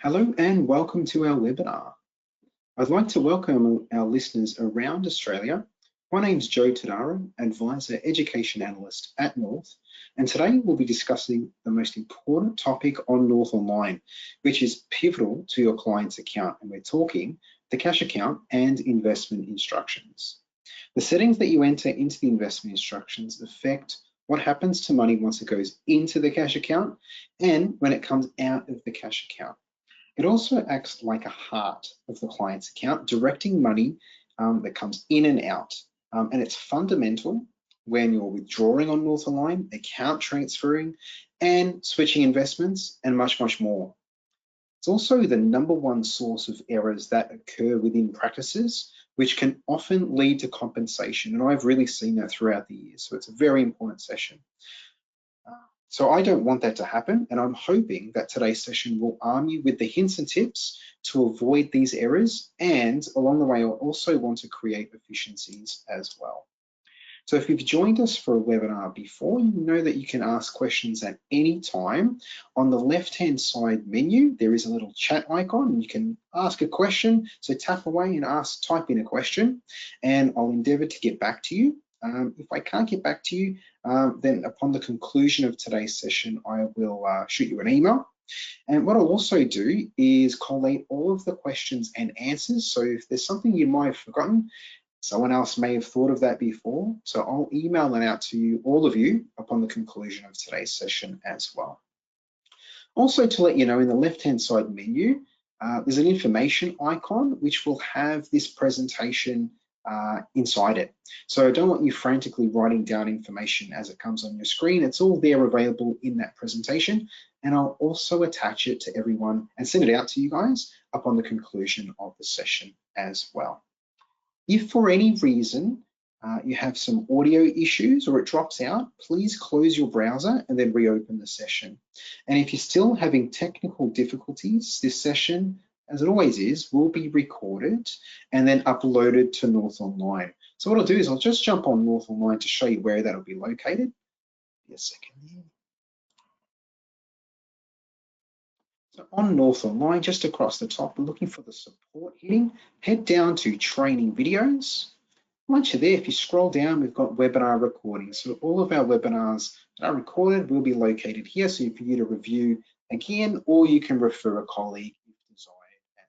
Hello and welcome to our webinar. I'd like to welcome our listeners around Australia. My name's Joe Tadaro, Advisor Education Analyst at North, and today we'll be discussing the most important topic on North Online, which is pivotal to your client's account, and we're talking the cash account and investment instructions. The settings that you enter into the investment instructions affect what happens to money once it goes into the cash account and when it comes out of the cash account. It also acts like a heart of the client's account, directing money that comes in and out. And it's fundamental when you're withdrawing on North Online, account transferring, and switching investments, and much, much more. It's also the #1 source of errors that occur within practices, which can often lead to compensation. And I've really seen that throughout the years. So it's a very important session. So I don't want that to happen, and I'm hoping that today's session will arm you with the hints and tips to avoid these errors, and along the way I'll also want to create efficiencies as well. So if you've joined us for a webinar before, you know that you can ask questions at any time. On the left-hand side menu, there is a little chat icon, and you can ask a question. So tap away and type in a question, and I'll endeavour to get back to you. If I can't get back to you, then upon the conclusion of today's session, I will shoot you an email. And what I'll also do is collate all of the questions and answers. So if there's something you might have forgotten, someone else may have thought of that before. So I'll email that out to you, all of you, upon the conclusion of today's session as well. Also, to let you know, in the left-hand side menu, there's an information icon which will have this presentation inside it. So I don't want you frantically writing down information as it comes on your screen. It's all there available in that presentation, and I'll also attach it to everyone and send it out to you guys upon the conclusion of the session as well. If for any reason you have some audio issues or it drops out, please close your browser and then reopen the session. And if you're still having technical difficulties, this session, as it always is, will be recorded and then uploaded to North Online. So what I'll do is I'll just jump on North Online to show you where that'll be located. Give me a second here. So on North Online, just across the top, we're looking for the support heading. Head down to training videos. Once you're there, if you scroll down, we've got webinar recordings. So all of our webinars that are recorded will be located here, so for you to review again, or you can refer a colleague if desired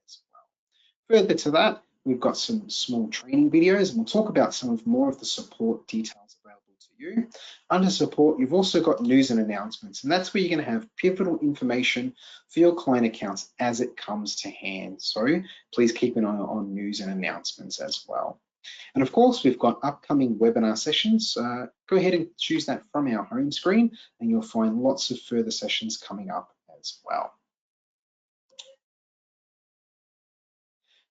as well. Further to that, we've got some small training videos, and we'll talk about some of more of the support details available to you. Under support, you've also got news and announcements, and that's where you're going to have pivotal information for your client accounts as it comes to hand. So please keep an eye on news and announcements as well. And of course, we've got upcoming webinar sessions. Go ahead and choose that from our home screen, and you'll find lots of further sessions coming up as well.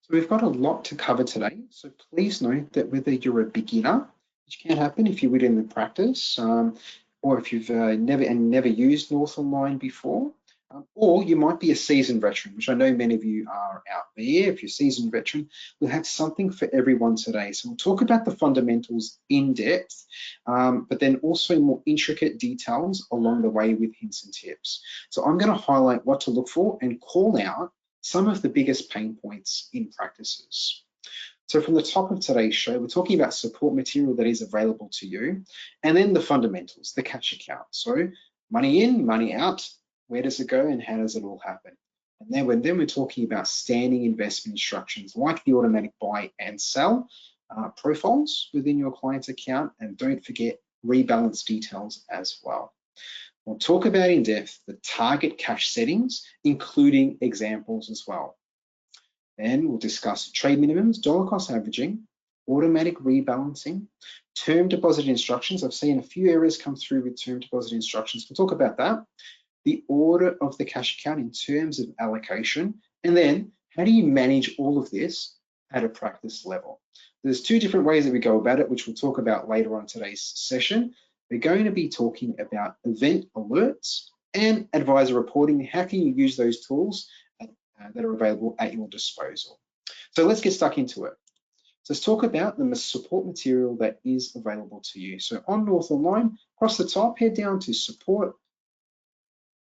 So we've got a lot to cover today. So please note that whether you're a beginner, which can happen if you're within the practice, or if you've never used North Online before, or you might be a seasoned veteran, which I know many of you are out there. If you're a seasoned veteran, we'll have something for everyone today. So we'll talk about the fundamentals in depth, but then also more intricate details along the way with hints and tips. So I'm going to highlight what to look for and call out some of the biggest pain points in practices. So from the top of today's show, we're talking about support material that is available to you, and then the fundamentals, the cash account. So money in, money out, where does it go and how does it all happen? And then we're talking about standing investment instructions like the automatic buy and sell profiles within your client's account, and don't forget rebalance details as well. We'll talk about in depth the target cash settings, including examples as well. Then we'll discuss trade minimums, dollar cost averaging, automatic rebalancing, term deposit instructions. I've seen a few errors come through with term deposit instructions. We'll talk about that. The order of the cash account in terms of allocation, and then how do you manage all of this at a practice level? There's two different ways that we go about it, which we'll talk about later on today's session. We're going to be talking about event alerts and advisor reporting. How can you use those tools that are available at your disposal? So let's get stuck into it. So let's talk about the support material that is available to you. So on North Online, across the top, head down to support.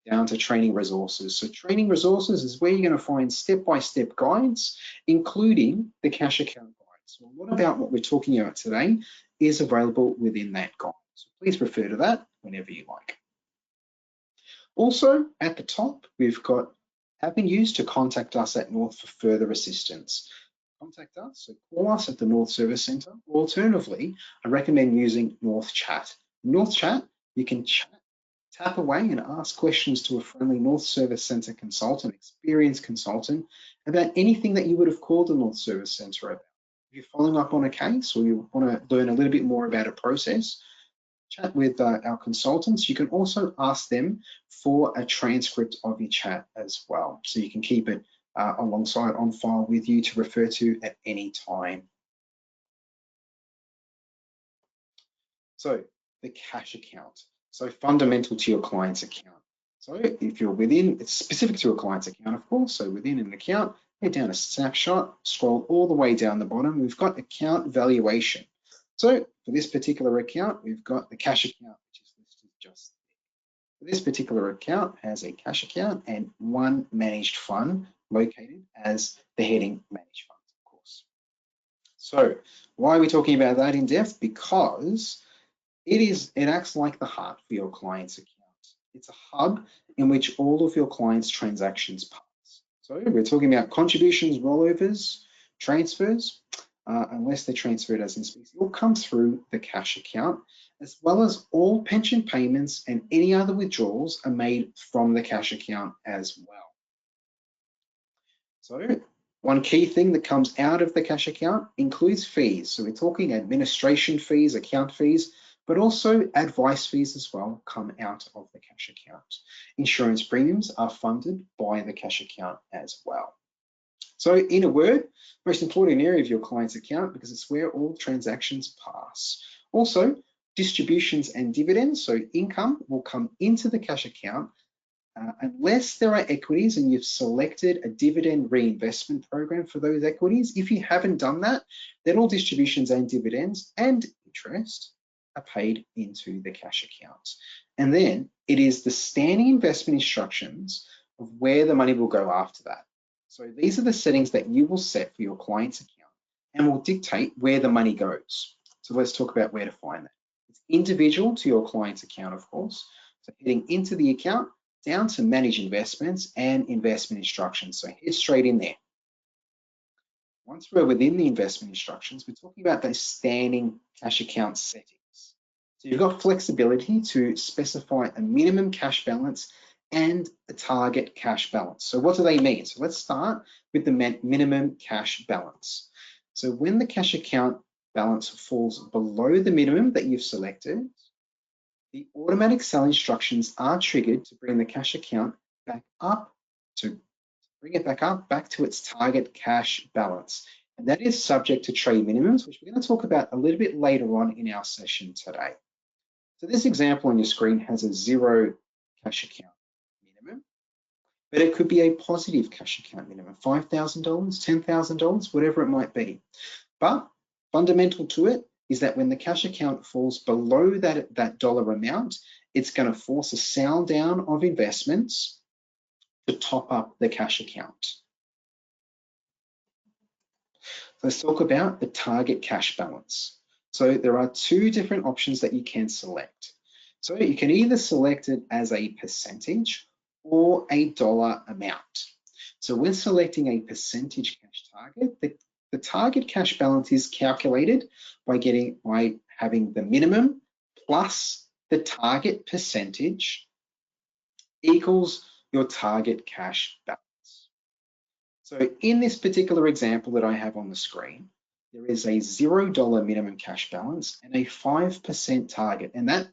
down to training resources. So training resources is where you're going to find step-by-step guides, including the cash account guide. So a lot about what we're talking about today is available within that guide. So please refer to that whenever you like. Also, at the top, we've got avenues to contact us at North for further assistance. Contact us, so call us at the North Service Centre. Alternatively, I recommend using North Chat. North Chat, you can tap away and ask questions to a friendly North Service Centre consultant, experienced consultant, about anything that you would have called the North Service Centre about. If you're following up on a case or you want to learn a little bit more about a process, chat with our consultants. You can also ask them for a transcript of your chat as well. So you can keep it alongside on file with you to refer to at any time. So the cash account. So fundamental to your client's account. So if you're within, it's specific to a client's account, of course. So within an account, head down to snapshot, scroll all the way down the bottom. We've got account valuation. So for this particular account, we've got the cash account, which is listed just there. This particular account has a cash account and one managed fund located as the heading managed funds, of course. So why are we talking about that in depth? Because it acts like the heart for your client's account. It's a hub in which all of your clients' transactions pass. So we're talking about contributions, rollovers, transfers, unless they're transferred as in specie, will come through the cash account, as well as all pension payments and any other withdrawals are made from the cash account as well. So one key thing that comes out of the cash account includes fees. So we're talking administration fees, account fees, but also advice fees as well come out of the cash account. Insurance premiums are funded by the cash account as well. So in a word, most important area of your client's account because it's where all transactions pass. Also, distributions and dividends, so income will come into the cash account unless there are equities and you've selected a dividend reinvestment program for those equities. If you haven't done that, then all distributions and dividends and interest are paid into the cash account. And then it is the standing investment instructions of where the money will go after that. So these are the settings that you will set for your client's account and will dictate where the money goes. So let's talk about where to find that. It's individual to your client's account, of course. So heading into the account, down to manage investments and investment instructions. So head straight in there. Once we're within the investment instructions, we're talking about those standing cash account settings. So you've got flexibility to specify a minimum cash balance and a target cash balance. So what do they mean? So let's start with the minimum cash balance. So when the cash account balance falls below the minimum that you've selected, the automatic sell instructions are triggered to bring the cash account back up back to its target cash balance. And that is subject to trade minimums, which we're going to talk about a little bit later on in our session today. So this example on your screen has a zero cash account minimum, but it could be a positive cash account minimum, $5,000, $10,000, whatever it might be. But fundamental to it is that when the cash account falls below that dollar amount, it's going to force a sell down of investments to top up the cash account. Let's talk about the target cash balance. So there are two different options that you can select. So you can either select it as a percentage or a dollar amount. So when selecting a percentage cash target, the target cash balance is calculated by having the minimum plus the target percentage equals your target cash balance. So in this particular example that I have on the screen, there is a $0 minimum cash balance and a 5% target. And that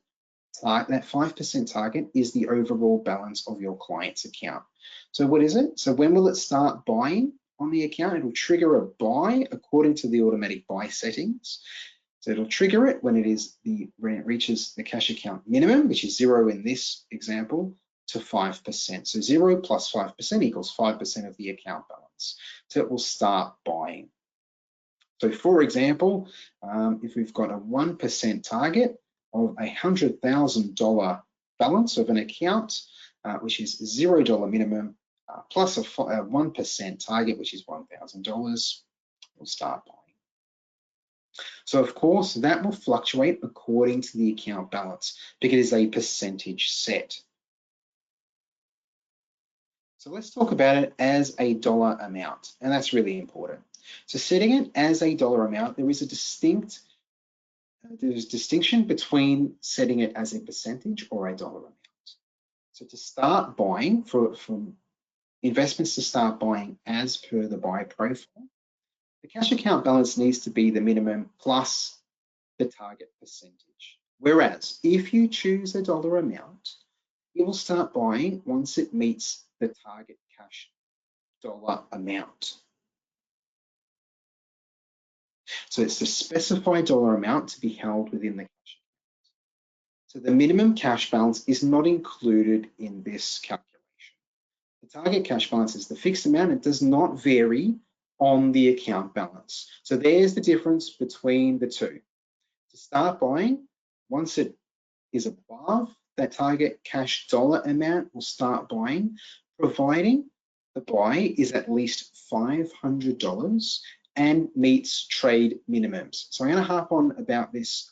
5% target is the overall balance of your client's account. So what is it? So when will it start buying on the account? It'll trigger a buy according to the automatic buy settings. So it'll trigger it when it reaches the cash account minimum, which is 0 in this example, to 5%. So 0 plus 5% equals 5% of the account balance. So it will start buying. So for example, if we've got a 1% target of a $100,000 balance of an account, which is $0 minimum plus a 1% target, which is $1,000, we'll start buying. So of course, that will fluctuate according to the account balance because it is a percentage set. So let's talk about it as a dollar amount, and that's really important. So setting it as a dollar amount, there is a distinction between setting it as a percentage or a dollar amount. So to start buying, from investments to start buying as per the buy profile, the cash account balance needs to be the minimum plus the target percentage. Whereas if you choose a dollar amount, you will start buying once it meets the target cash dollar amount. So it's the specified dollar amount to be held within the cash account. So the minimum cash balance is not included in this calculation. The target cash balance is the fixed amount. It does not vary on the account balance. So there's the difference between the two. To start buying, once it is above that target cash dollar amount, we'll start buying, providing the buy is at least $500 and meets trade minimums. So I'm going to harp on about this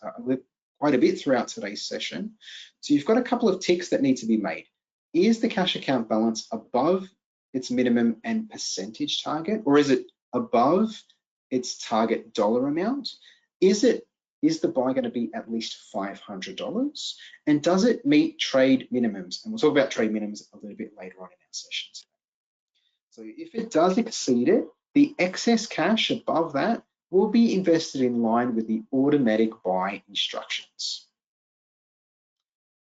quite a bit throughout today's session. So you've got a couple of ticks that need to be made. Is the cash account balance above its minimum and percentage target, or is it above its target dollar amount? Is the buy going to be at least $500? And does it meet trade minimums? And we'll talk about trade minimums a little bit later on in our sessions. So if it does exceed it, the excess cash above that will be invested in line with the automatic buy instructions.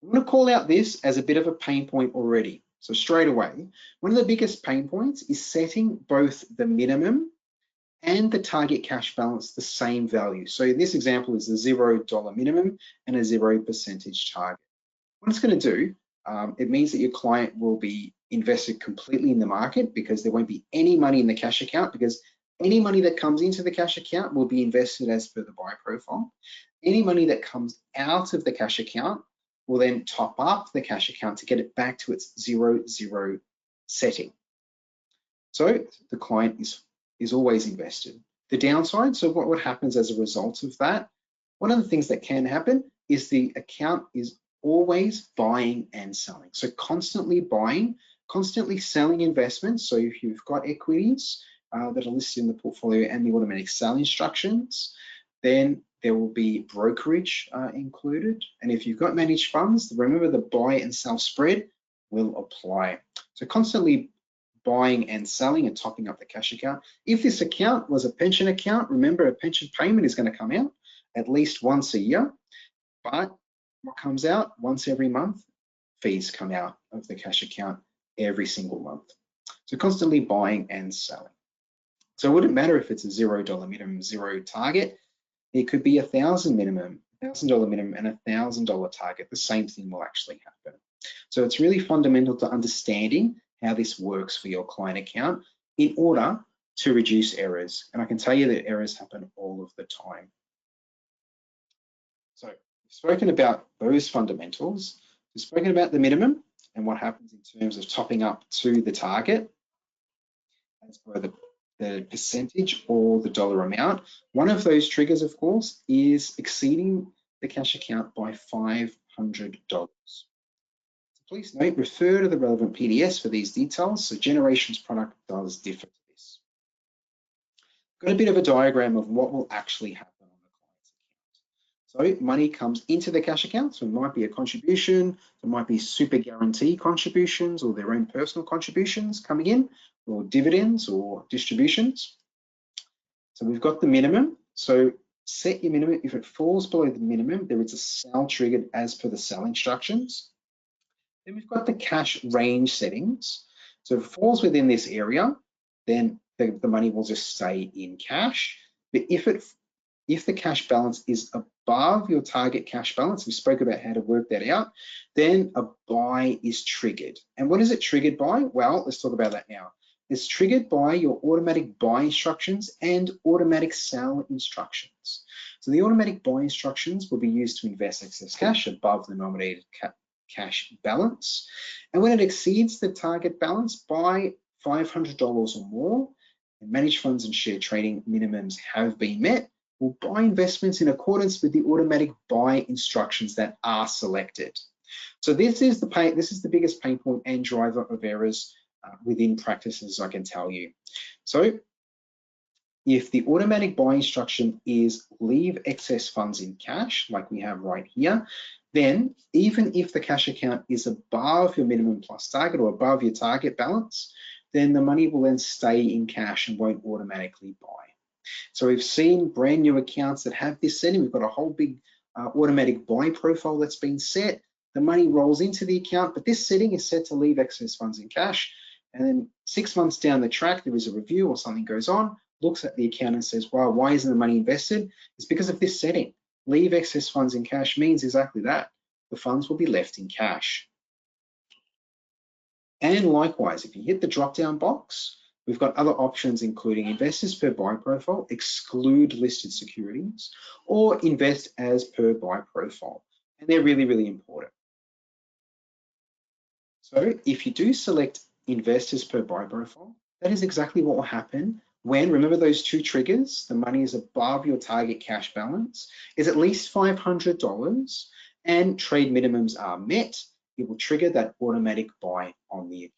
I'm going to call out this as a bit of a pain point already. So straight away, one of the biggest pain points is setting both the minimum and the target cash balance the same value. So in this example is a $0 minimum and a 0% target. What it's going to do, it means that your client will be invested completely in the market because there won't be any money in the cash account, because any money that comes into the cash account will be invested as per the buy profile. Any money that comes out of the cash account will then top up the cash account to get it back to its 0-0 setting. So the client is always invested. The downside, so what happens as a result of that, one of the things that can happen is the account is always buying and selling. So constantly buying, constantly selling investments. So if you've got equities that are listed in the portfolio and the automatic sell instructions, then there will be brokerage included. And if you've got managed funds, remember the buy and sell spread will apply. So constantly buying and selling and topping up the cash account. If this account was a pension account, remember a pension payment is going to come out at least once a year, but what comes out once every month? Fees come out of the cash account every single month. So constantly buying and selling. So it wouldn't matter if it's a $0 minimum, 0 target. It could be $1,000 minimum, $1,000 minimum and $1,000 target. The same thing will actually happen. So it's really fundamental to understanding how this works for your client account in order to reduce errors. And I can tell you that errors happen all of the time. So we've spoken about those fundamentals. We've spoken about the minimum and what happens in terms of topping up to the target as per the percentage or the dollar amount. One of those triggers, of course, is exceeding the cash account by $500. Please note, refer to the relevant PDS for these details. So Generations product does differ to this. Got a bit of a diagram of what will actually happen on the client's account. So money comes into the cash account. So it might be a contribution, it might be super guarantee contributions or their own personal contributions coming in, or dividends or distributions. So we've got the minimum. So set your minimum. If it falls below the minimum, there is a sell triggered as per the sell instructions. Then we've got the cash range settings. So if it falls within this area, then the money will just stay in cash. But if the cash balance is above your target cash balance, we spoke about how to work that out, then a buy is triggered. And what is it triggered by? Well, let's talk about that now. It's triggered by your automatic buy instructions and automatic sell instructions. So the automatic buy instructions will be used to invest excess cash above the nominated cash balance. And when it exceeds the target balance by $500 or more, and managed funds and share trading minimums have been met, we'll buy investments in accordance with the automatic buy instructions that are selected. So this is the biggest pain point and driver of errors within practices, I can tell you. So if the automatic buy instruction is leave excess funds in cash, like we have right here, then even if the cash account is above your minimum plus target or above your target balance, then the money will then stay in cash and won't automatically buy. So we've seen brand new accounts that have this setting. We've got a whole big automatic buy profile that's been set. The money rolls into the account, but this setting is set to leave excess funds in cash. And then 6 months down the track, there is a review or something goes on, looks at the account and says, well, why isn't the money invested? It's because of this setting. Leave excess funds in cash means exactly that. The funds will be left in cash. And likewise, if you hit the drop-down box, we've got other options, including investors per buy profile, exclude listed securities, or invest as per buy profile. And they're really, really important. So if you do select investors per buy profile, that is exactly what will happen when, remember those two triggers, the money is above your target cash balance, is at least $500, and trade minimums are met, it will trigger that automatic buy on the account.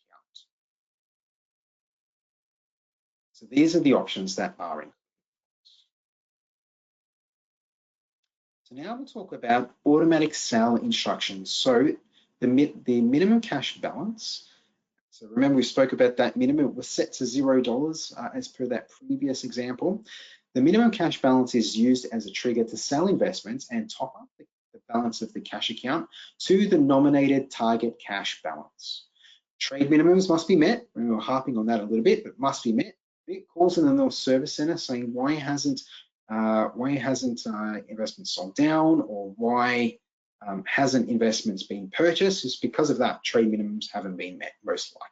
So these are the options that are in. So now we'll talk about automatic sell instructions. So the minimum cash balance, so remember we spoke about that minimum was set to $0 as per that previous example. The minimum cash balance is used as a trigger to sell investments and top up the balance of the cash account to the nominated target cash balance. Trade minimums must be met. We were harping on that a little bit, but must be met. It calls in the North Service Center saying why hasn't investments sold down, or why hasn't investments been purchased? It's because of that trade minimums haven't been met, most likely.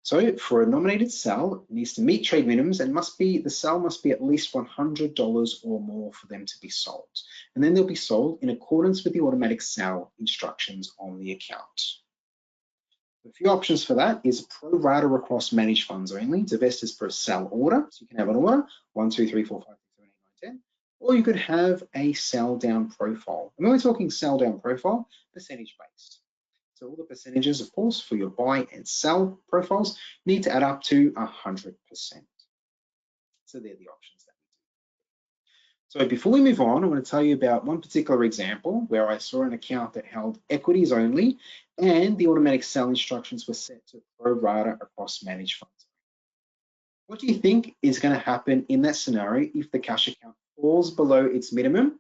So for a nominated sell, it needs to meet trade minimums and the sell must be at least $100 or more for them to be sold. And then they'll be sold in accordance with the automatic sell instructions on the account. A few options for that is pro rata across managed funds only, divest as per sell order. So you can have an order 1, 2, 3, 4, 5, 6, 7, 8, 9, 10, or you could have a sell down profile. And when we're talking sell down profile, percentage based. So all the percentages, of course, for your buy and sell profiles need to add up to 100%. So they're the options that we do. So before we move on, I want to tell you about one particular example where I saw an account that held equities only, and the automatic sell instructions were set to pro rata across managed funds. What do you think is going to happen in that scenario if the cash account falls below its minimum?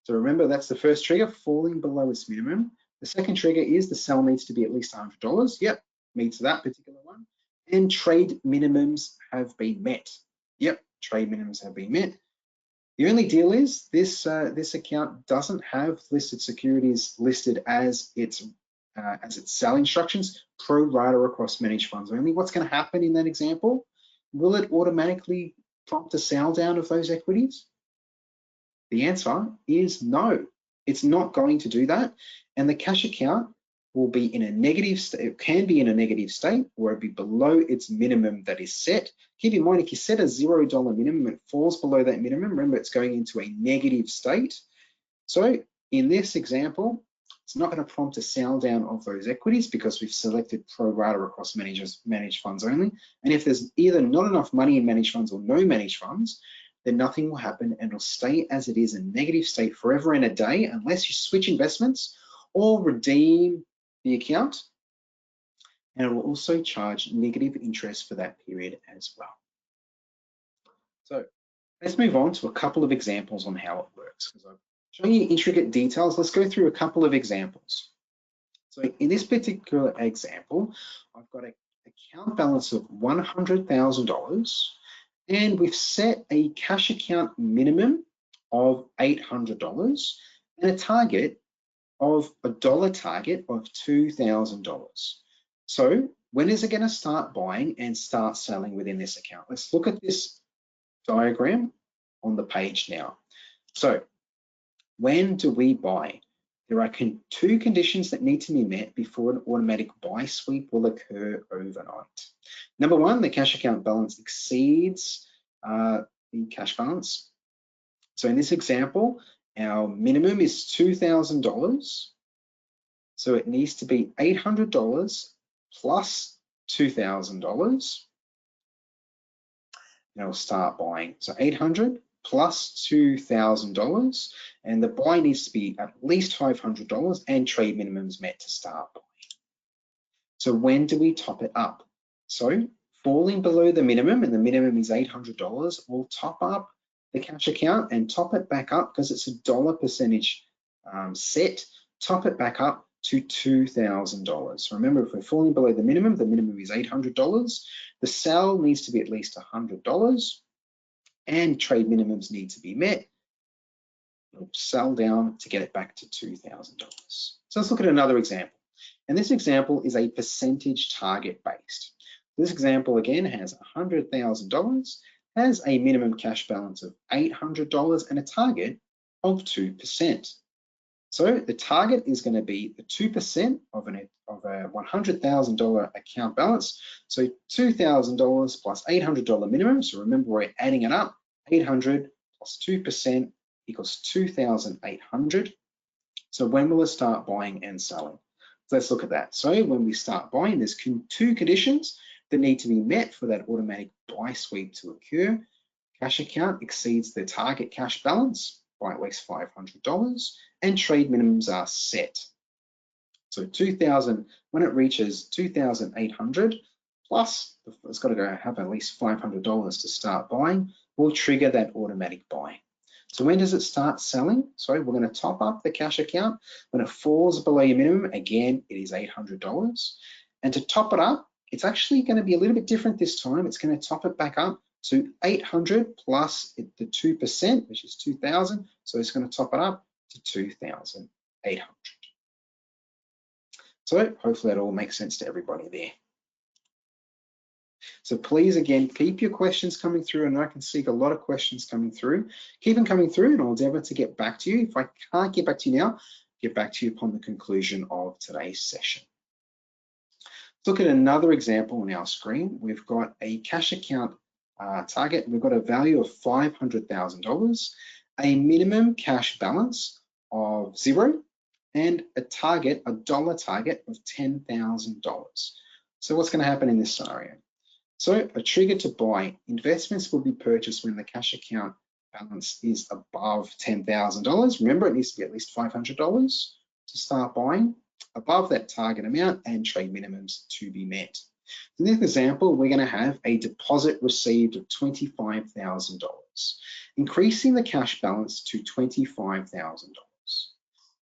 So remember, that's the first trigger, falling below its minimum. The second trigger is the sell needs to be at least $100. Yep, meets that particular one. And trade minimums have been met. Yep, trade minimums have been met. The only deal is this account doesn't have listed securities listed as its sell instructions, pro rata across managed funds only. What's going to happen in that example? Will it automatically prompt a sell down of those equities? The answer is no. It's not going to do that, and the cash account will be in a negative state. It can be in a negative state, or it'll be below its minimum that is set. Keep in mind, if you set a $0 minimum, it falls below that minimum. Remember, it's going into a negative state. So in this example, it's not going to prompt a sell down of those equities because we've selected pro rata across managed funds only. And if there's either not enough money in managed funds or no managed funds, then nothing will happen and it'll stay as it is in negative state forever and a day unless you switch investments or redeem the account. And it will also charge negative interest for that period as well. So let's move on to a couple of examples on how it works. Because I've shown you intricate details, let's go through a couple of examples. So in this particular example, I've got an account balance of $100,000. And we've set a cash account minimum of $800 and a target of $1 target of $2,000. So when is it going to start buying and start selling within this account? Let's look at this diagram on the page now. So when do we buy? There are two conditions that need to be met before an automatic buy sweep will occur overnight. Number one, the cash account balance exceeds the cash balance. So in this example, our minimum is $2,000. So it needs to be $800 plus $2,000. Now we'll start buying. So 800 plus $2,000, and the buy needs to be at least $500 and trade minimums met to start buying. So when do we top it up? So falling below the minimum, and the minimum is $800, we'll top up the cash account and top it back up because it's a dollar percentage set, top it back up to $2,000. Remember, if we're falling below the minimum is $800. The sell needs to be at least $100 and trade minimums need to be met. We'll sell down to get it back to $2,000. So let's look at another example. And this example is a percentage target based. This example again has $100,000, has a minimum cash balance of $800 and a target of 2%. So the target is going to be the 2% of a $100,000 account balance. So $2,000 plus $800 minimum. So remember, we're adding it up. 800 plus 2% equals 2,800. So when will it start buying and selling? So let's look at that. So when we start buying, there's two conditions that need to be met for that automatic buy sweep to occur. Cash account exceeds the target cash balance by at least $500, and trade minimums are set. So 2,000, when it reaches 2,800 plus, it's got to have at least $500 to start buying, will trigger that automatic buy. So when does it start selling? So we're going to top up the cash account. When it falls below your minimum, again, it is $800. And to top it up, it's actually going to be a little bit different this time. It's going to top it back up to 800 plus the 2%, which is 2,000. So it's going to top it up to 2,800. So hopefully that all makes sense to everybody there. So please, again, keep your questions coming through, and I can see a lot of questions coming through. Keep them coming through, and I'll endeavour to get back to you. If I can't get back to you now, get back to you upon the conclusion of today's session. Let's look at another example on our screen. We've got a cash account target. We've got a value of $500,000, a minimum cash balance of $0, and a target, a dollar target of $10,000. So what's going to happen in this scenario? So a trigger to buy. Investments will be purchased when the cash account balance is above $10,000. Remember, it needs to be at least $500 to start buying, above that target amount, and trade minimums to be met. In this example, we're going to have a deposit received of $25,000, increasing the cash balance to $25,000.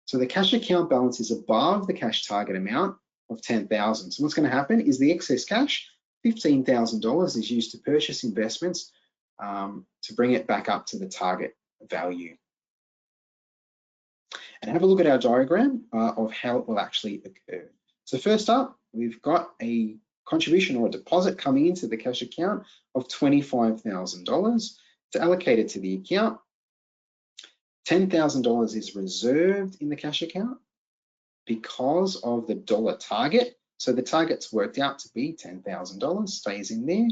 So the cash account balance is above the cash target amount of $10,000. So what's going to happen is the excess cash, $15,000, is used to purchase investments to bring it back up to the target value. And have a look at our diagram of how it will actually occur. So first up, we've got a contribution or a deposit coming into the cash account of $25,000 to allocate it to the account. $10,000 is reserved in the cash account because of the dollar target. So the target's worked out to be $10,000, stays in there.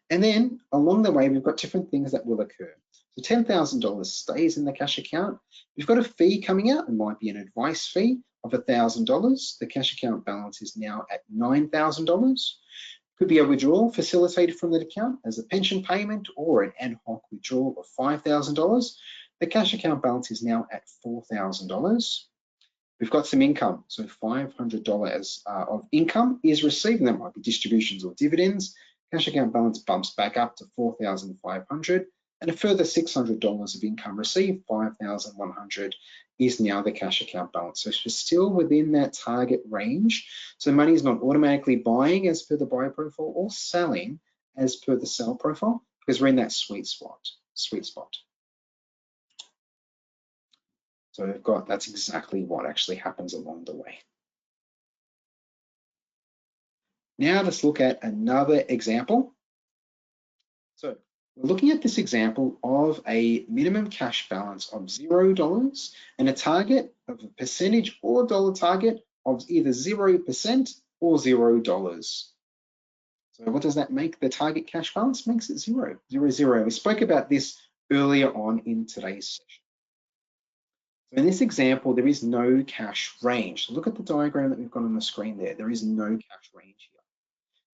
And then along the way, we've got different things that will occur. So $10,000 stays in the cash account. We've got a fee coming out. It might be an advice fee of $1,000. The cash account balance is now at $9,000. Could be a withdrawal facilitated from the account as a pension payment or an ad hoc withdrawal of $5,000. The cash account balance is now at $4,000. We've got some income, so $500 of income is received, and that might be distributions or dividends. Cash account balance bumps back up to $4,500, and a further $600 of income received, $5,100, is now the cash account balance. So it's still within that target range. So money is not automatically buying as per the buy profile or selling as per the sell profile, because we're in that sweet spot. So we've got, that's exactly what actually happens along the way. Now let's look at another example. So We're looking at this example of a minimum cash balance of $0 and a target of a percentage or dollar target of either 0% or $0. So what does that make the target cash balance? Makes it 0, 0, 0. We spoke about this earlier on in today's session. So in this example, there is no cash range. So look at the diagram that we've got on the screen there. There is no cash range here.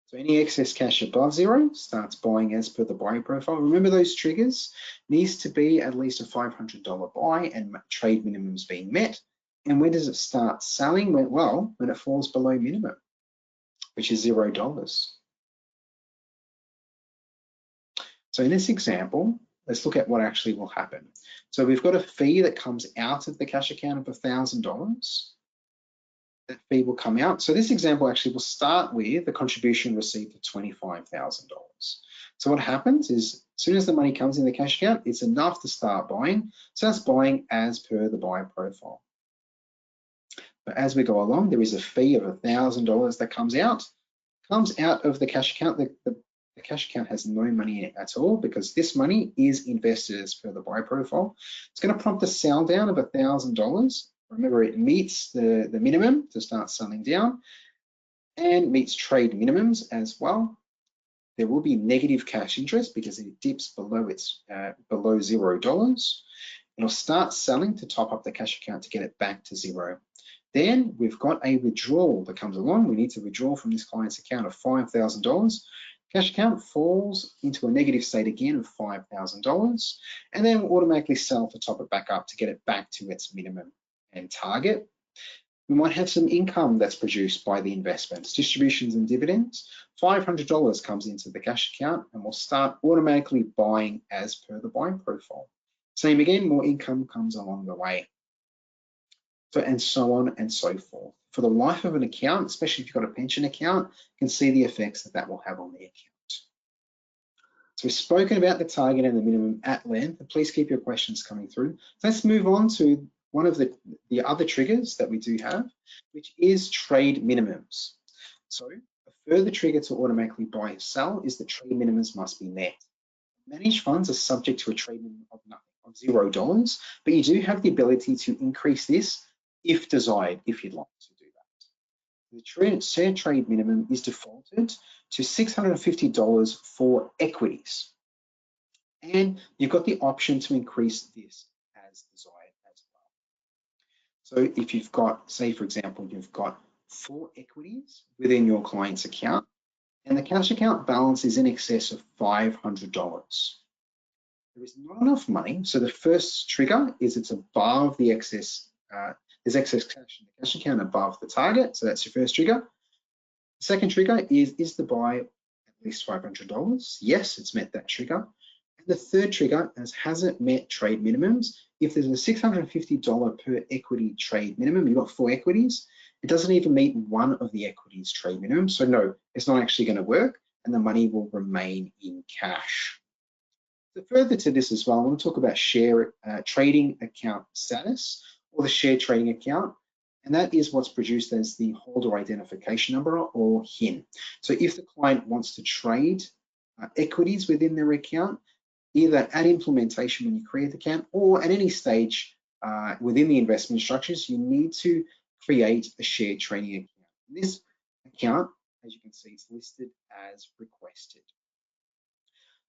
So any excess cash above 0 starts buying as per the buy profile. Remember those triggers? Needs to be at least a $500 buy and trade minimums being met. And when does it start selling? Well, when it falls below minimum, which is $0. So in this example, let's look at what actually will happen. So we've got a fee that comes out of the cash account of $1,000. That fee will come out. So this example actually will start with the contribution received of $25,000. So what happens is, as soon as the money comes in the cash account, it's enough to start buying. So that's buying as per the buyer profile. But as we go along, there is a fee of $1,000 that comes out of the cash account. The cash account has no money in it at all because this money is invested as per the buy profile. It's going to prompt a sell down of $1,000. Remember, it meets the minimum to start selling down and meets trade minimums as well. There will be negative cash interest because it dips below below $0. It'll start selling to top up the cash account to get it back to 0. Then we've got a withdrawal that comes along. We need to withdraw from this client's account of $5,000. Cash account falls into a negative state again of $5,000, and then we'll automatically sell to top it back up to get it back to its minimum and target. We might have some income that's produced by the investments, distributions and dividends. $500 comes into the cash account and we'll start automatically buying as per the buying profile. Same again, more income comes along the way. So, and so on and so forth. For the life of an account, especially if you've got a pension account, you can see the effects that will have on the account. So we've spoken about the target and the minimum at length, and please keep your questions coming through. So let's move on to one of the other triggers that we do have, which is trade minimums. So a further trigger to automatically buy or sell is that trade minimums must be met. Managed funds are subject to a trade minimum of nothing, of $0, but you do have the ability to increase this if desired, if you'd like to do that. The share trade minimum is defaulted to $650 for equities. And you've got the option to increase this as desired as well. So if you've got, say for example, you've got 4 equities within your client's account, and the cash account balance is in excess of $500. There is not enough money, so the first trigger is it's above the excess, there's excess cash in the cash account above the target, so that's your first trigger. The second trigger is the buy at least $500? Yes, it's met that trigger. And the third trigger has it met trade minimums. If there's a $650 per equity trade minimum, you've got 4 equities, it doesn't even meet one of the equities trade minimums. So no, it's not actually going to work and the money will remain in cash. So further to this as well, I want to talk about share trading account status or the share trading account. And that is what's produced as the holder identification number or HIN. So if the client wants to trade equities within their account, either at implementation when you create the account or at any stage within the investment structures, you need to create a share trading account. And this account, as you can see, is listed as requested.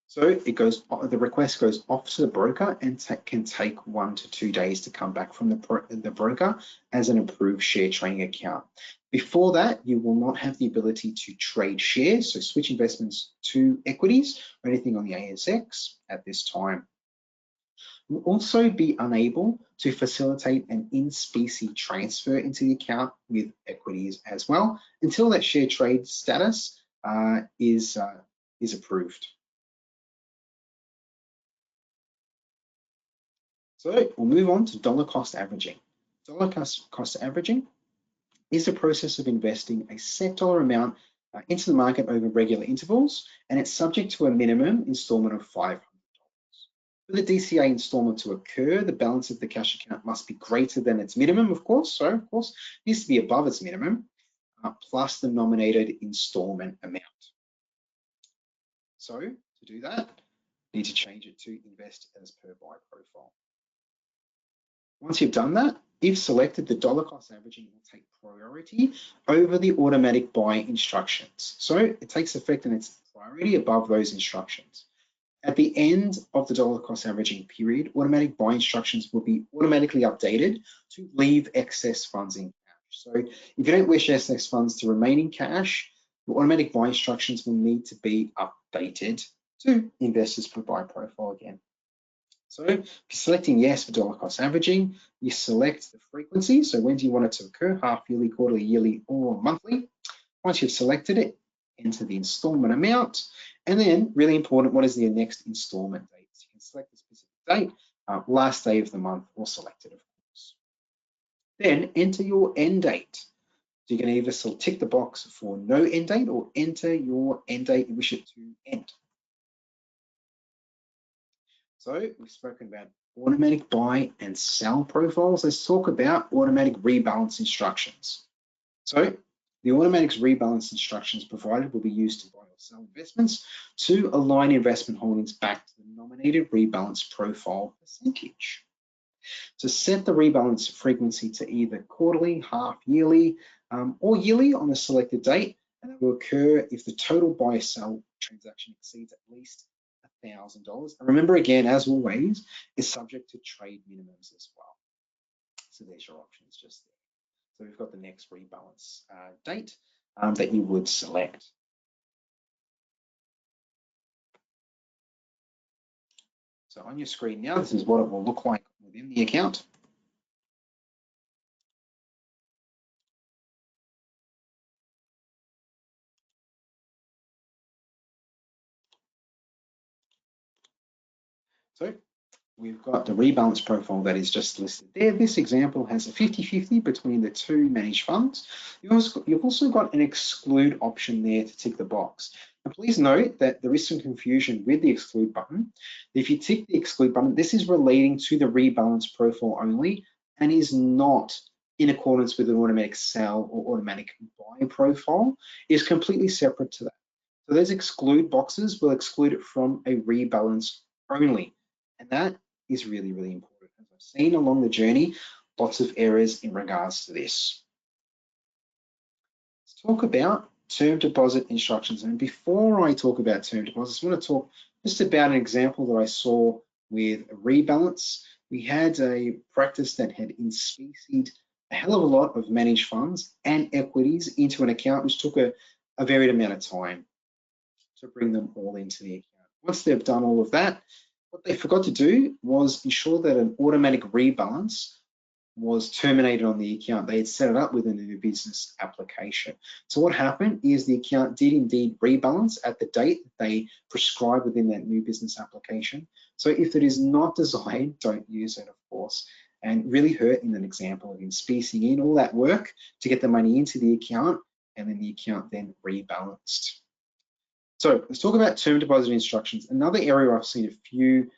So it goes, the request goes off to the broker and can take 1 to 2 days to come back from the broker as an approved share trading account. Before that, you will not have the ability to trade shares, so switch investments to equities or anything on the ASX at this time. You'll also be unable to facilitate an in-specie transfer into the account with equities as well until that share trade status is approved. So we'll move on to dollar cost averaging. Dollar cost averaging is the process of investing a set dollar amount into the market over regular intervals, and it's subject to a minimum installment of $500. For the DCA installment to occur, the balance of the cash account must be greater than its minimum, of course. So, of course, it needs to be above its minimum, plus the nominated installment amount. So, to do that, need to change it to invest as per buy profile. Once you've done that, if selected, the dollar cost averaging will take priority over the automatic buy instructions. So it takes effect and it's priority above those instructions. At the end of the dollar cost averaging period, automatic buy instructions will be automatically updated to leave excess funds in cash. So if you don't wish excess funds to remain in cash, the automatic buy instructions will need to be updated to invest as per buy profile again. So if you're selecting yes for dollar cost averaging, you select the frequency. So when do you want it to occur? Half yearly, quarterly, yearly, or monthly? Once you've selected it, enter the installment amount. And then really important, what is the next installment date? So you can select the specific date, last day of the month, or select it, of course. Then enter your end date. So you can either tick the box for no end date or enter your end date you wish it to end. So we've spoken about automatic buy and sell profiles. Let's talk about automatic rebalance instructions. So the automatic rebalance instructions provided will be used to buy or sell investments to align investment holdings back to the nominated rebalance profile percentage. So set the rebalance frequency to either quarterly, half yearly, or yearly on a selected date, and it will occur if the total buy or sell transaction exceeds at least $1,000. And remember, again, as always, is subject to trade minimums as well. So there's your options just there. So we've got the next rebalance date that you would select. So on your screen now, this is what it will look like within the account. So we've got the rebalance profile that is just listed there. This example has a 50-50 between the two managed funds. You've also got an exclude option there to tick the box. And please note that there is some confusion with the exclude button. If you tick the exclude button, this is relating to the rebalance profile only and is not in accordance with an automatic sell or automatic buy profile. It is completely separate to that. So those exclude boxes will exclude it from a rebalance only. And that is really, really important. As I've seen along the journey, lots of errors in regards to this. Let's talk about term deposit instructions. And before I talk about term deposits, I want to talk just about an example that I saw with a rebalance. We had a practice that had in-specied a hell of a lot of managed funds and equities into an account, which took a varied amount of time to bring them all into the account. Once they've done all of that, what they forgot to do was ensure that an automatic rebalance was terminated on the account. They had set it up with a new business application. So what happened is the account did indeed rebalance at the date that they prescribed within that new business application. So if it is not desired, don't use it, of course. And really hurt in an example of in-specing in all that work to get the money into the account and then the account then rebalanced. So let's talk about term deposit instructions. Another area I've seen a few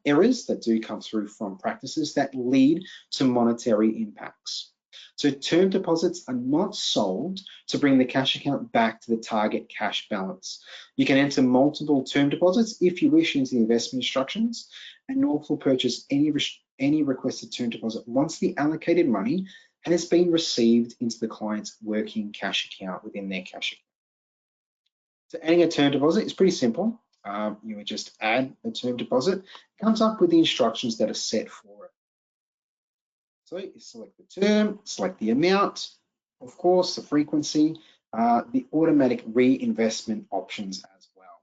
errors that do come through from practices that lead to monetary impacts. So term deposits are not sold to bring the cash account back to the target cash balance. You can enter multiple term deposits if you wish into the investment instructions, and North will purchase any requested term deposit once the allocated money has been received into the client's working cash account within their cash account. So adding a term deposit is pretty simple. You would just add a term deposit. It comes up with the instructions that are set for it. So you select the term, select the amount, of course, the frequency, the automatic reinvestment options as well.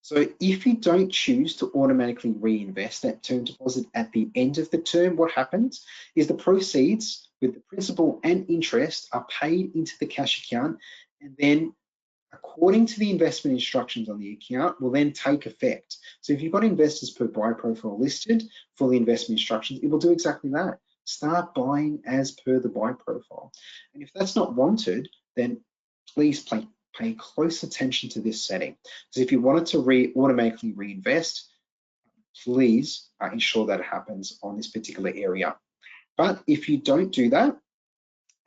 So if you don't choose to automatically reinvest that term deposit at the end of the term, what happens is the proceeds with the principal and interest are paid into the cash account, and then according to the investment instructions on the account will then take effect. So if you've got investors per buy profile listed for the investment instructions, it will do exactly that. Start buying as per the buy profile. And if that's not wanted, then please pay close attention to this setting. So if you wanted to automatically reinvest, please ensure that it happens on this particular area. But if you don't do that,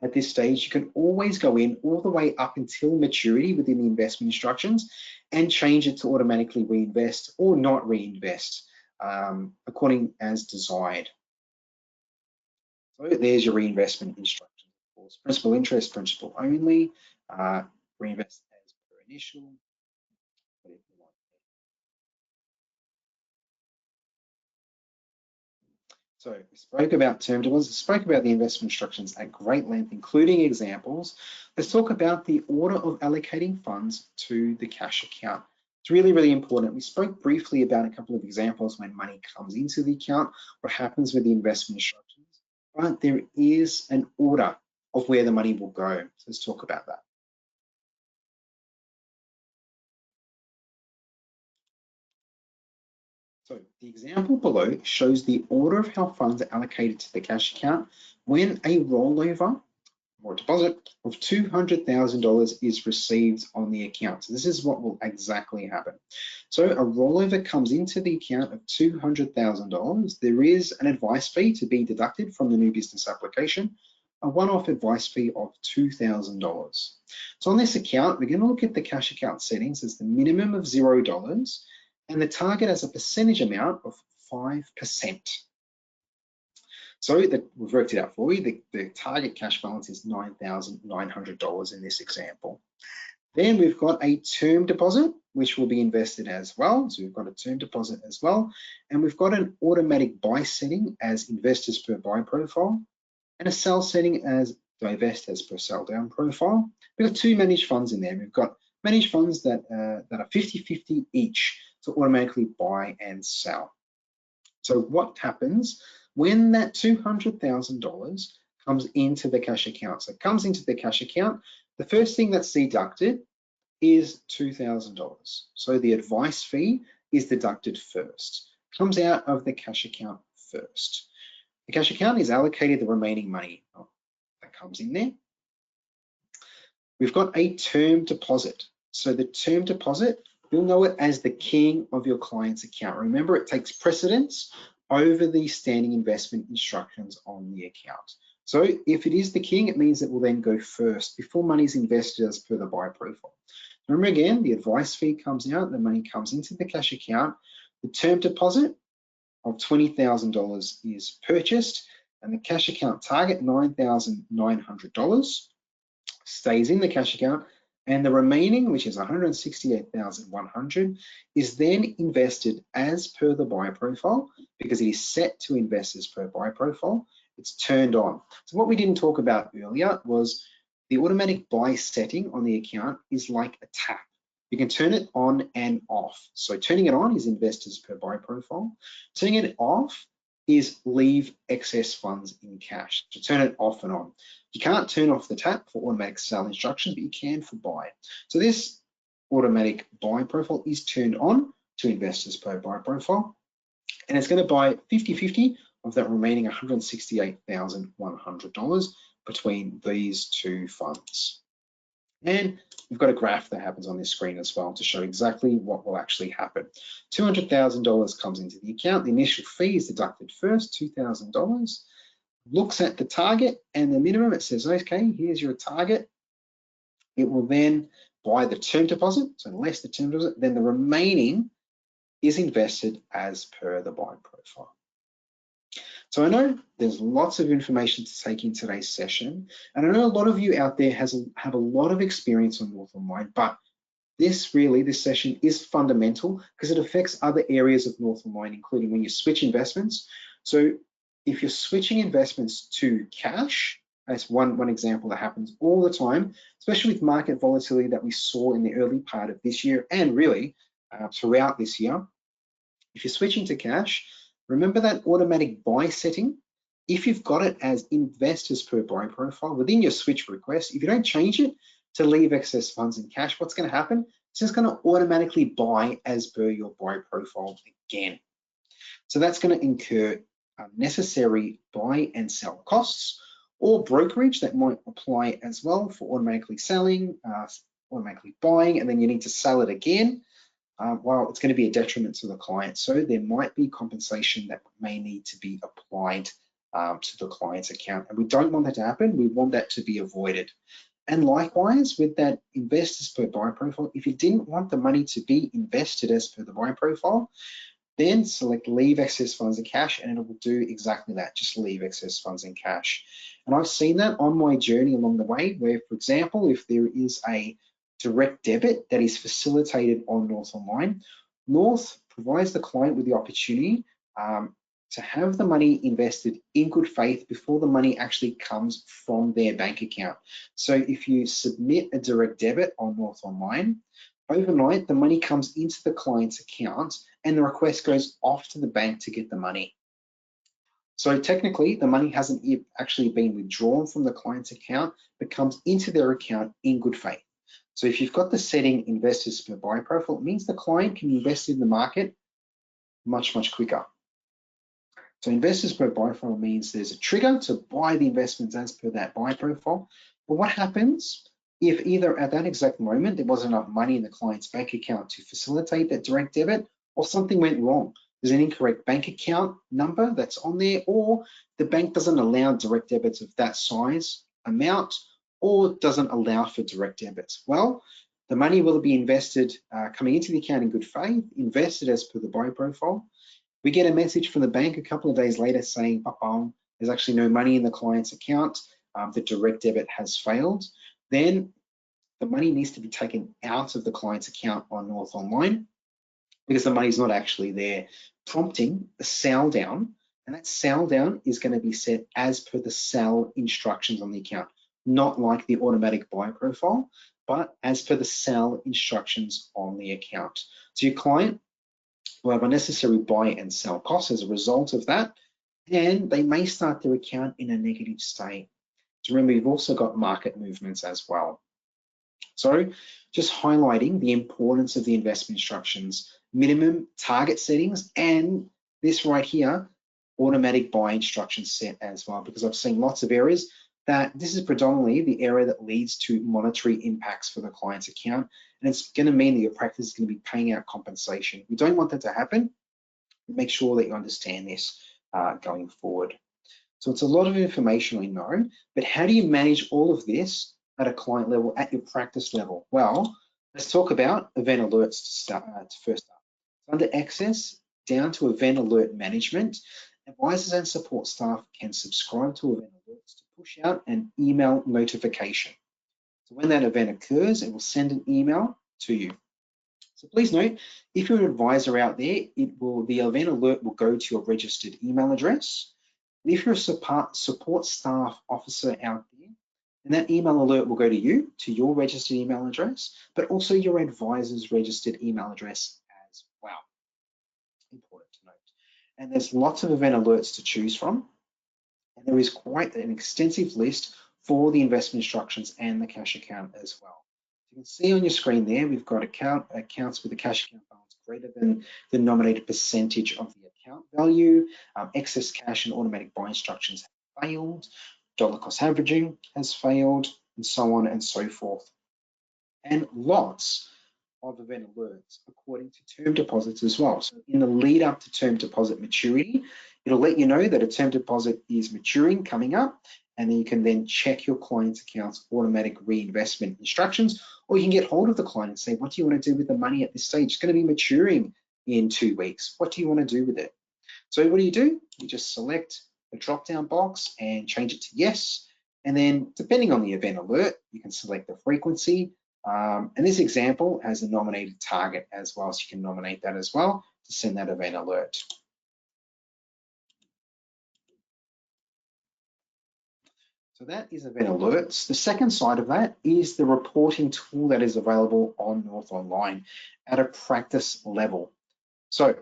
at this stage, you can always go in all the way up until maturity within the investment instructions and change it to automatically reinvest or not reinvest according as desired. So there's your reinvestment instructions, of course. Principal interest, principal only, reinvest as per initial, whatever you want. So we spoke about term deposits, spoke about the investment instructions at great length, including examples. Let's talk about the order of allocating funds to the cash account. It's really, really important. We spoke briefly about a couple of examples when money comes into the account, what happens with the investment instructions, but there is an order of where the money will go. So let's talk about that. So the example below shows the order of how funds are allocated to the cash account when a rollover or deposit of $200,000 is received on the account. So this is what will exactly happen. So a rollover comes into the account of $200,000. There is an advice fee to be deducted from the new business application, a one-off advice fee of $2,000. So on this account, we're going to look at the cash account settings as the minimum of $0 and the target as a percentage amount of 5%. So that we've worked it out for you. The target cash balance is $9,900 in this example. Then we've got a term deposit, which will be invested as well. So we've got a term deposit as well. And we've got an automatic buy setting as investors per buy profile and a sell setting as divest as per sell down profile. We've got two managed funds in there. We've got managed funds that are 50-50 each to automatically buy and sell. So what happens when that $200,000 comes into the cash account? So it comes into the cash account, the first thing that's deducted is $2,000. So the advice fee is deducted first, comes out of the cash account first. The cash account is allocated the remaining money that comes in there. We've got a term deposit. So the term deposit, you'll know it as the king of your client's account. Remember, it takes precedence over the standing investment instructions on the account. So if it is the king, it means it will then go first before money is invested as per the buy profile. Remember again, the advice fee comes out, the money comes into the cash account. The term deposit of $20,000 is purchased, and the cash account target, $9,900, stays in the cash account, and the remaining, which is $168,100, is then invested as per the buy profile because it is set to invest as per buy profile. It's turned on. So what we didn't talk about earlier was the automatic buy setting on the account is like a tap. You can turn it on and off. So turning it on is invest as per buy profile. Turning it off is leave excess funds in cash. To turn it off and on. You can't turn off the tap for automatic sell instructions, but you can for buy. So this automatic buy profile is turned on to invest as per buy profile, and it's going to buy 50-50 of that remaining $168,100 between these two funds. And we've got a graph that happens on this screen as well to show exactly what will actually happen. $200,000 comes into the account. The initial fee is deducted first, $2,000. Looks at the target and the minimum. It says, okay, here's your target. It will then buy the term deposit, so less the term deposit, then the remaining is invested as per the buy profile. So I know there's lots of information to take in today's session, and I know a lot of you out there have a lot of experience on North Online, but this session is fundamental because it affects other areas of North Online, including when you switch investments. So if you're switching investments to cash, that's one example that happens all the time, especially with market volatility that we saw in the early part of this year and really throughout this year. If you're switching to cash, remember that automatic buy setting. If you've got it as invest as per buy profile within your switch request, if you don't change it to leave excess funds in cash, what's going to happen? It's just going to automatically buy as per your buy profile again. So that's going to incur necessary buy and sell costs or brokerage that might apply as well for automatically selling, automatically buying, and then you need to sell it again. Well, it's going to be a detriment to the client. So there might be compensation that may need to be applied to the client's account. And we don't want that to happen. We want that to be avoided. And likewise with that investors per buy profile, if you didn't want the money to be invested as per the buy profile, then select leave excess funds in cash and it will do exactly that, just leave excess funds in cash. And I've seen that on my journey along the way where, for example, if there is a direct debit that is facilitated on North Online, North provides the client with the opportunity to have the money invested in good faith before the money actually comes from their bank account. So if you submit a direct debit on North Online, overnight the money comes into the client's account and the request goes off to the bank to get the money. So technically the money hasn't actually been withdrawn from the client's account, but comes into their account in good faith. So if you've got the setting investors per buy profile, it means the client can invest in the market much, much quicker. So investors per buy profile means there's a trigger to buy the investments as per that buy profile. But what happens if either at that exact moment there wasn't enough money in the client's bank account to facilitate that direct debit, or something went wrong? There's an incorrect bank account number that's on there, or the bank doesn't allow direct debits of that size amount, or doesn't allow for direct debits. Well, the money will be invested coming into the account in good faith, invested as per the buy profile. We get a message from the bank a couple of days later saying, there's actually no money in the client's account, the direct debit has failed. Then the money needs to be taken out of the client's account on North Online because the money is not actually there, prompting a sell down. And that sell down is going to be set as per the sell instructions on the account, not like the automatic buy profile, but as per the sell instructions on the account. So your client will have unnecessary buy and sell costs as a result of that, and they may start their account in a negative state. So remember, you've also got market movements as well. So just highlighting the importance of the investment instructions, minimum target settings, and this right here, automatic buy instruction set as well, because I've seen lots of errors that this is predominantly the area that leads to monetary impacts for the client's account. And it's going to mean that your practice is going to be paying out compensation. We don't want that to happen. Make sure that you understand this going forward. So it's a lot of information, I know, but how do you manage all of this at a client level, at your practice level? Well, let's talk about event alerts to first start. Under access, down to event alert management, advisors and support staff can subscribe to event alerts to push out an email notification. So when that event occurs, it will send an email to you. So please note, if you're an advisor out there, the event alert will go to your registered email address. And if you're a support staff officer out there, then that email alert will go to you, to your registered email address, but also your advisor's registered email address as well. Important to note. And there's lots of event alerts to choose from. And there is quite an extensive list for the investment instructions and the cash account as well. You can see on your screen there, we've got accounts with a cash account balance greater than the nominated percentage of the account value, excess cash and automatic buy instructions have failed, dollar cost averaging has failed, and so on and so forth. And lots of event alerts according to term deposits as well. So in the lead up to term deposit maturity, it'll let you know that a term deposit is maturing, coming up, and then you can then check your client's account's automatic reinvestment instructions, or you can get hold of the client and say, what do you want to do with the money at this stage? It's going to be maturing in 2 weeks. What do you want to do with it? So what do? You just select a drop-down box and change it to yes. And then depending on the event alert, you can select the frequency. And this example has a nominated target as well, so you can nominate that as well to send that event alert. So that is event alerts. The second side of that is the reporting tool that is available on North Online at a practice level. So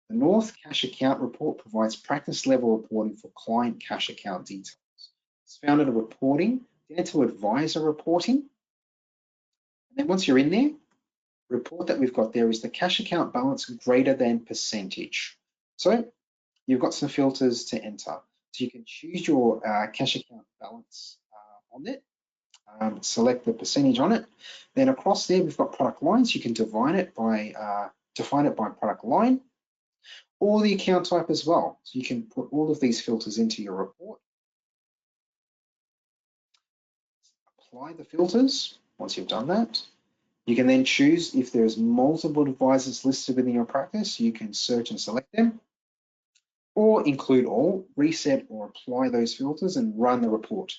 the North Cash Account Report provides practice level reporting for client cash account details. It's found under reporting, down to advisor reporting. And then once you're in there, report that we've got there is the cash account balance greater than percentage. So you've got some filters to enter. So you can choose your cash account balance on it, select the percentage on it. Then across there, we've got product lines. You can define it by product line or the account type as well. So you can put all of these filters into your report. apply the filters. Once you've done that, you can then choose if there's multiple advisors listed within your practice, you can search and select them, or include all, reset or apply those filters and run the report.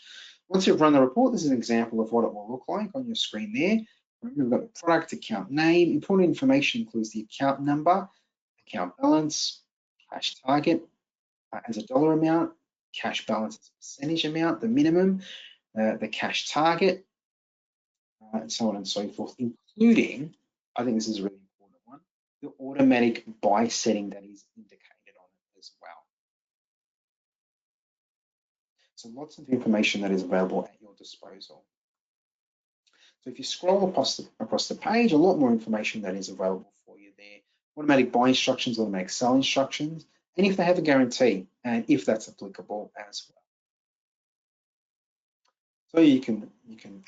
Once you've run the report, this is an example of what it will look like on your screen there. Remember, we've got the product account name. Important information includes the account number, account balance, cash target as a dollar amount, cash balance as a percentage amount, the minimum, the cash target, and so on and so forth, including, I think this is a really important one, the automatic buy setting that is indicated on it as well. So lots of information that is available at your disposal. So if you scroll across the page, a lot more information that is available for you there. Automatic buy instructions, automatic sell instructions, and if they have a guarantee, and if that's applicable as well. So you can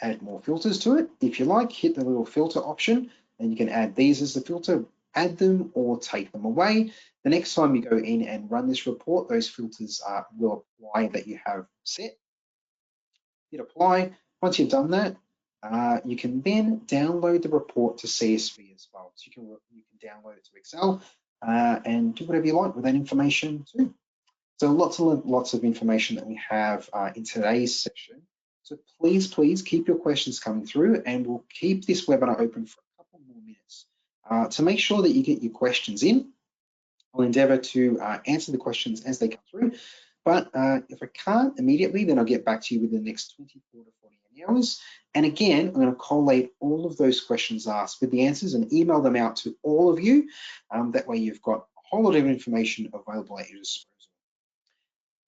add more filters to it. If you like, hit the little filter option, and you can add these as the filter, add them or take them away. The next time you go in and run this report, those filters will apply that you have set. Hit apply. Once you've done that, you can then download the report to CSV as well. So you can download it to Excel and do whatever you like with that information too. So lots of information that we have in today's session. So please keep your questions coming through, and we'll keep this webinar open for a couple more minutes. To make sure that you get your questions in, I'll endeavour to answer the questions as they come through. But if I can't immediately, then I'll get back to you within the next 24 to 48 hours. And again, I'm going to collate all of those questions asked with the answers and email them out to all of you. That way you've got a whole lot of information available at your disposal.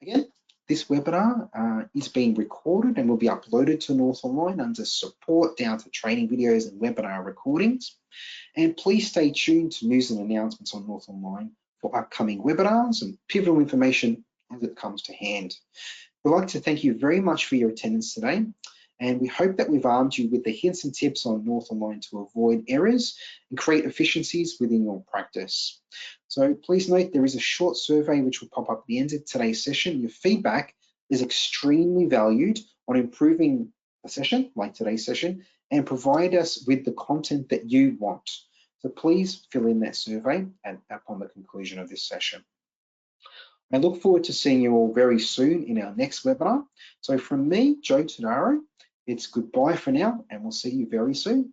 Again, this webinar is being recorded and will be uploaded to North Online under support down to training videos and webinar recordings. And please stay tuned to news and announcements on North Online for upcoming webinars and pivotal information as it comes to hand. We'd like to thank you very much for your attendance today, and we hope that we've armed you with the hints and tips on North Online to avoid errors and create efficiencies within your practice. So please note there is a short survey which will pop up at the end of today's session. Your feedback is extremely valued on improving a session like today's session and provide us with the content that you want. So please fill in that survey upon the conclusion of this session. I look forward to seeing you all very soon in our next webinar. So from me, Joe Todaro, it's goodbye for now, and we'll see you very soon.